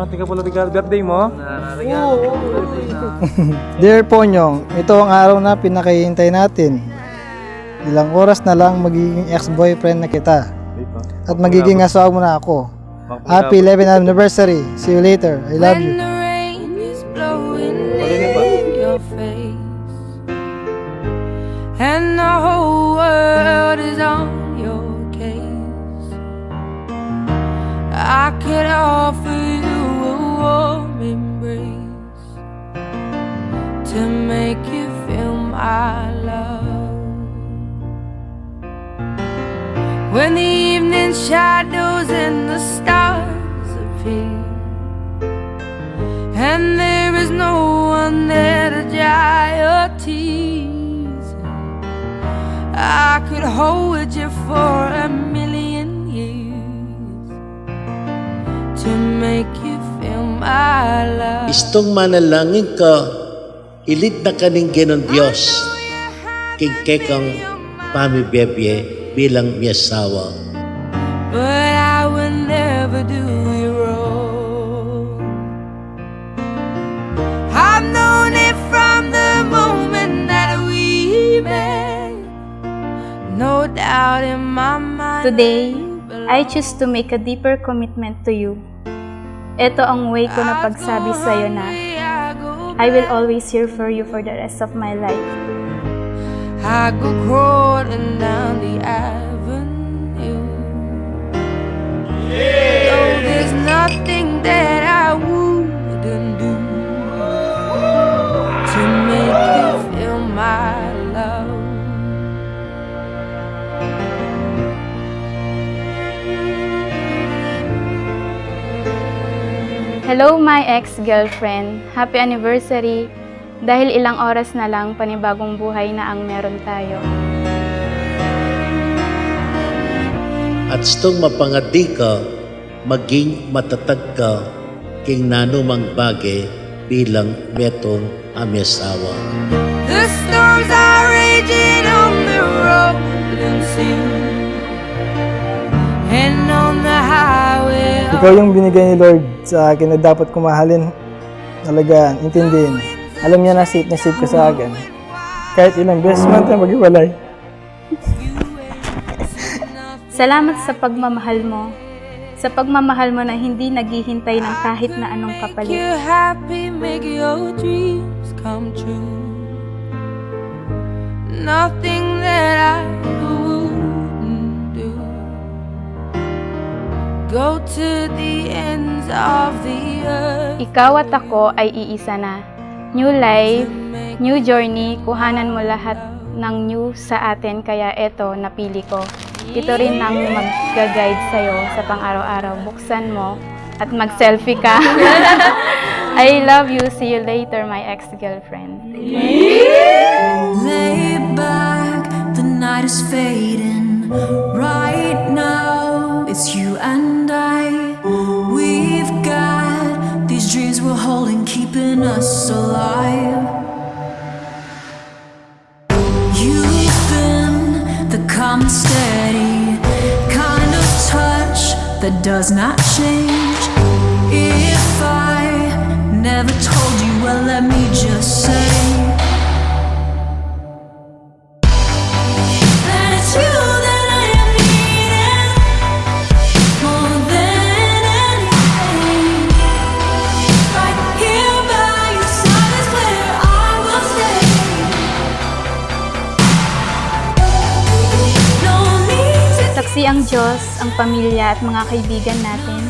tika pala birthday mo? Dear Ponyong, ito ang araw na pinakahihintay natin. Ilang oras na lang magiging ex-boyfriend na kita. At magiging asawa mo na ako. Happy 11th anniversary. See you later. I love you. When the rain is blowing in your face and the whole world is on your case, I could offer you a warm embrace to make you feel my love. When the evening shadows and the stars appear and there is no one there to dry your tears, I could hold you for a million years to make you feel my love. Istong manalangin ka, ilit na kaning Ginoong Diyos, kikekang pamibebye bilang miyasawa. But I will never do you wrong. I've known it from the moment that we met. No doubt in my mind. Today, I choose to make a deeper commitment to you. Ito ang way ko na pagsabi sa'yo na I will always here for you for the rest of my life. I go crawling down the avenue. Though there's nothing that I wouldn't do to make you feel my love. Hello my ex-girlfriend, happy anniversary! Dahil ilang oras na lang, panibagong buhay na ang meron tayo. At stong mapangadi ka, maging matatag ka, king nanumang bagay bilang metong amiyasawa. The storms are raging on the rolling sea, and on the highway. Ikaw yung binigay ni Lord sa akin na dapat ko mahalin, alagaan, intindihin. Alam niya na safe ka sa akin. Kahit ilang beses man tayo maghiwalay. Salamat sa pagmamahal mo. Sa pagmamahal mo na hindi naghihintay ng kahit na anong Make kapalit. you happy, make your dreams come true. Nothing that I wouldn't do. Go to the ends of the earth. Ikaw at ako ay iisa na. New life, new journey, kuhanan mo lahat ng new sa atin kaya eto napili ko. Ito rin ang mag-guide sa'yo sa pang-araw-araw. Buksan mo at mag-selfie ka. I love you. See you later, my ex-girlfriend. Lay back, the night is fading. Right now, it's you and I. We've got these dreams we're holding, keeping us alive. You've been the calm and steady kind of touch that does not change. If I never told you, well, let me just say that it's you that I am needing more than anything. Right here by your side is where I will stay. No need to Saksi ang Diyos, ang pamilya at mga kaibigan natin.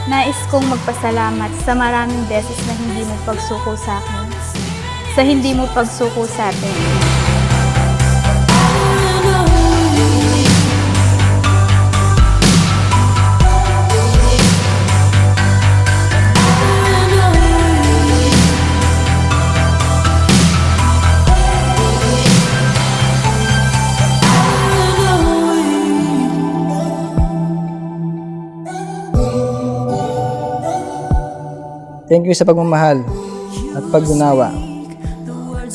Nais kong magpasalamat sa maraming beses na hindi mo pagsuko sa akin. Sa hindi mo pagsuko sa atin. Thank you sa pagmamahal at pag-unawa.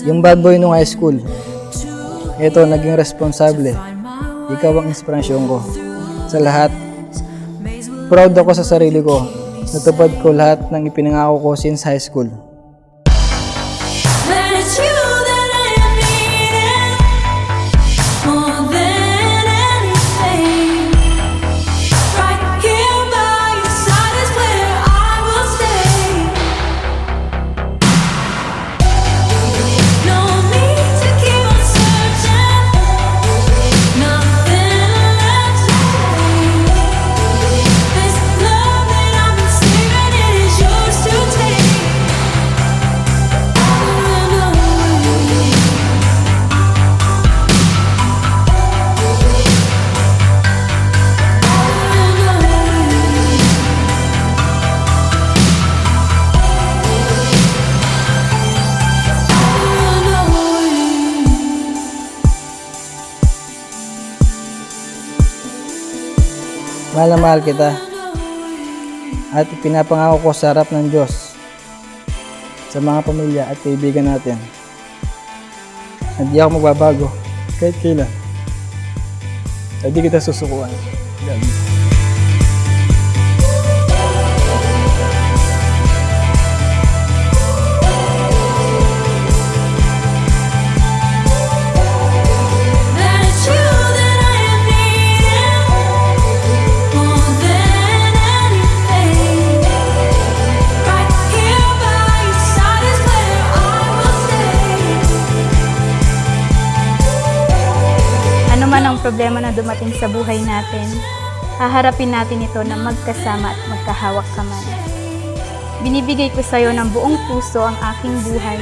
Yung bad boy nung high school, ito naging responsable. Ikaw ang inspirasyon ko. Sa lahat, proud ako sa sarili ko Natupad ko lahat ng ipinangako ko since high school. That it's you that I am needing more than anything. Right here by your side is where I will stay. No need to keep on searching. Nothing left to say. This love that I've been saving, it is yours to take. Mahal na mahal kita. At pinapangako ko sa harap ng Diyos, sa mga pamilya at kaibigan natin, hindi ako magbabago kahit kailan. Hindi kita susukuan. Love you. That it's you that I am needing more than anything. Right here by your side is where I will stay. Ano man ang problema na dumating sa buhay natin, haharapin natin ito na magkasama at magkahawak kamay. Binibigay ko sa iyo ng buong puso ang aking buhay.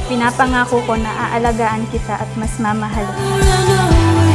Pinapangako ko na aalagaan kita at mas mamahalin. I know